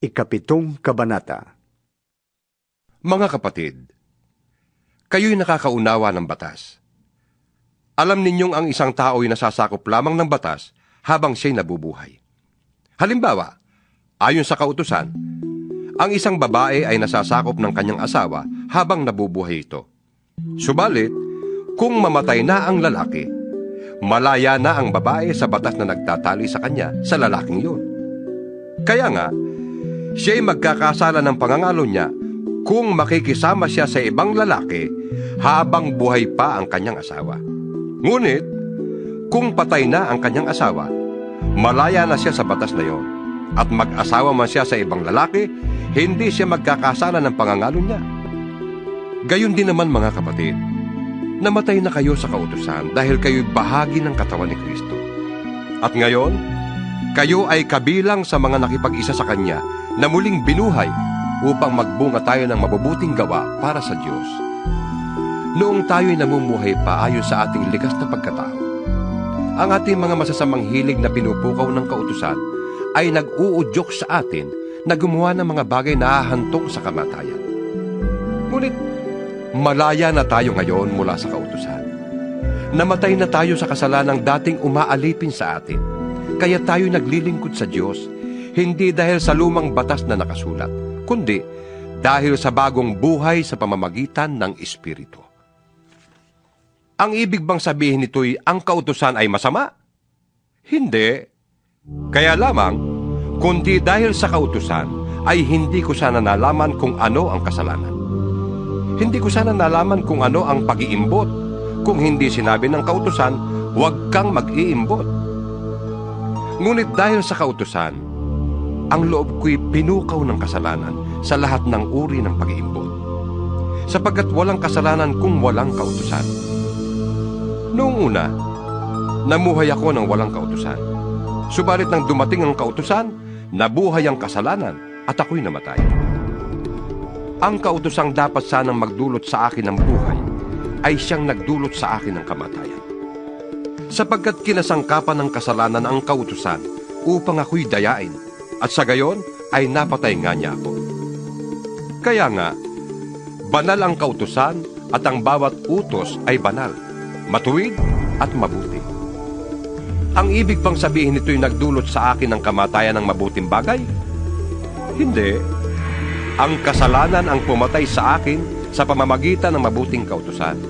Ikapitong Kabanata. Mga kapatid, kayo'y nakakaunawa ng batas. Alam ninyong ang isang tao'y nasasakop lamang ng batas habang siya'y nabubuhay. Halimbawa, ayon sa kautusan, ang isang babae ay nasasakop ng kanyang asawa habang nabubuhay ito. Subalit, kung mamatay na ang lalaki, malaya na ang babae sa batas na nagtatali sa kanya sa lalaking yun. Kaya nga, siya'y magkakasala ng pangangalo niya kung makikisama siya sa ibang lalaki habang buhay pa ang kanyang asawa. Ngunit, kung patay na ang kanyang asawa, malaya na siya sa batas na yon, at mag-asawa man siya sa ibang lalaki, hindi siya magkakasala ng pangangalo niya. Gayon din naman mga kapatid, namatay na kayo sa kautusan dahil kayo'y bahagi ng katawan ni Kristo. At ngayon, kayo ay kabilang sa mga nakipag-isa sa Kanya na muling binuhay upang magbunga tayo ng mabubuting gawa para sa Diyos. Noong tayo'y namumuhay pa ayon sa ating likas na pagkatao, ang ating mga masasamang hilig na pinupukaw ng kautusan ay nag-uudyok sa atin na gumawa ng mga bagay na hahantong sa kamatayan. Ngunit, malaya na tayo ngayon mula sa kautusan. Namatay na tayo sa kasalanang dating umaalipin sa atin. Kaya tayo naglilingkod sa Diyos, hindi dahil sa lumang batas na nakasulat, kundi dahil sa bagong buhay sa pamamagitan ng Espiritu. Ang ibig bang sabihin nito'y ang kautusan ay masama? Hindi. Kaya lamang, kundi dahil sa kautusan, ay hindi ko sana nalaman kung ano ang kasalanan. Hindi ko sana nalaman kung ano ang pag-iimbot, kung hindi sinabi ng kautusan, huwag kang mag-iimbot. Ngunit dahil sa kautusan, ang loob ko'y pinukaw ng kasalanan sa lahat ng uri ng pag-iimbot, sapagkat walang kasalanan kung walang kautusan. Noong una, namuhay ako ng walang kautusan. Subalit nang dumating ang kautusan, nabuhay ang kasalanan at ako'y namatay. Ang kautusang dapat sanang magdulot sa akin ng buhay ay siyang nagdulot sa akin ng kamatayan. Sapagkat kinasangkapan ng kasalanan ang kautusan upang ako'y dayain, at sa gayon ay napatay nga niya ako. Kaya nga, banal ang kautusan at ang bawat utos ay banal, matuwid at mabuti. Ang ibig bang sabihin nito'y nagdulot sa akin ng kamatayan ng mabuting bagay? Hindi. Ang kasalanan ang pumatay sa akin sa pamamagitan ng mabuting kautusan.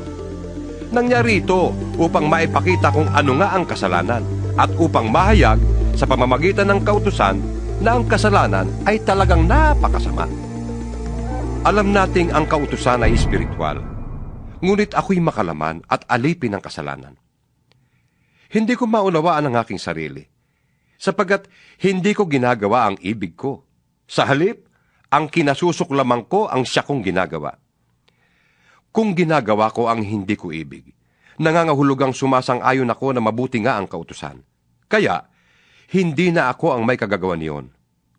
Nangyari ito upang maipakita kung ano nga ang kasalanan at upang mahayag sa pamamagitan ng kautusan na ang kasalanan ay talagang napakasama. Alam nating ang kautusan ay espiritual, ngunit ako'y makalaman at alipin ng kasalanan. Hindi ko maunawaan ang aking sarili, sapagkat hindi ko ginagawa ang ibig ko. Sa halip, ang kinasusuklaman ko ang siya kong ginagawa. Kung ginagawa ko ang hindi ko ibig, nangangahulugang sumasang-ayon ako na mabuti nga ang kautusan. Kaya, hindi na ako ang may kagagawa niyon,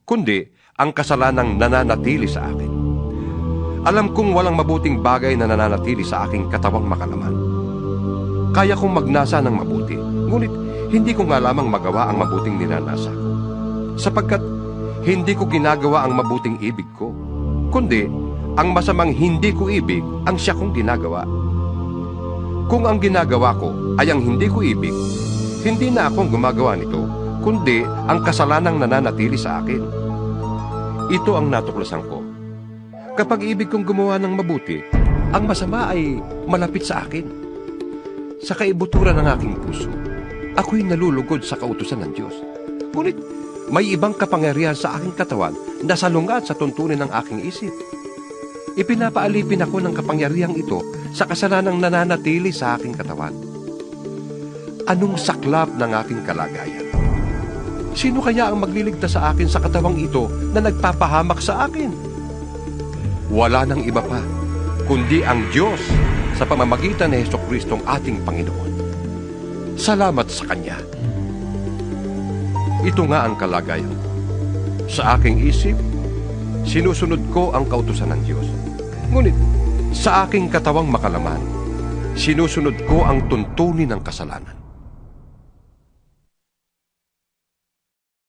kundi ang kasalanang nananatili sa akin. Alam kong walang mabuting bagay na nananatili sa aking katawang makalaman. Kaya kong magnasa ng mabuti, ngunit hindi ko nga lamang magawa ang mabuting ninanasa ko. Sapagkat hindi ko ginagawa ang mabuting ibig ko, kundi ang masamang hindi ko ibig ang siya kong ginagawa. Kung ang ginagawa ko ay ang hindi ko ibig, hindi na akong gumagawa nito, kundi ang kasalanang nananatili sa akin. Ito ang natuklasan ko. Kapag ibig kong gumawa ng mabuti, ang masama ay malapit sa akin. Sa kaibuturan ng aking puso, ako'y nalulugod sa kautusan ng Diyos. Ngunit may ibang kapangyarihan sa aking katawan na salungat sa tuntunin ng aking isip. Ipinapaalipin ako ng kapangyarihang ito sa kasalanang nananatili sa aking katawan. Anong saklap ng aking kalagayan? Sino kaya ang magliligtas sa akin sa katawang ito na nagpapahamak sa akin? Wala nang iba pa, kundi ang Diyos sa pamamagitan ni Jesucristong ating Panginoon. Salamat sa Kanya. Ito nga ang kalagayan. Sa aking isip, sinusunod ko ang kautusan ng Diyos. Ngunit, sa aking katawang makalaman, sinusunod ko ang tuntunin ng kasalanan.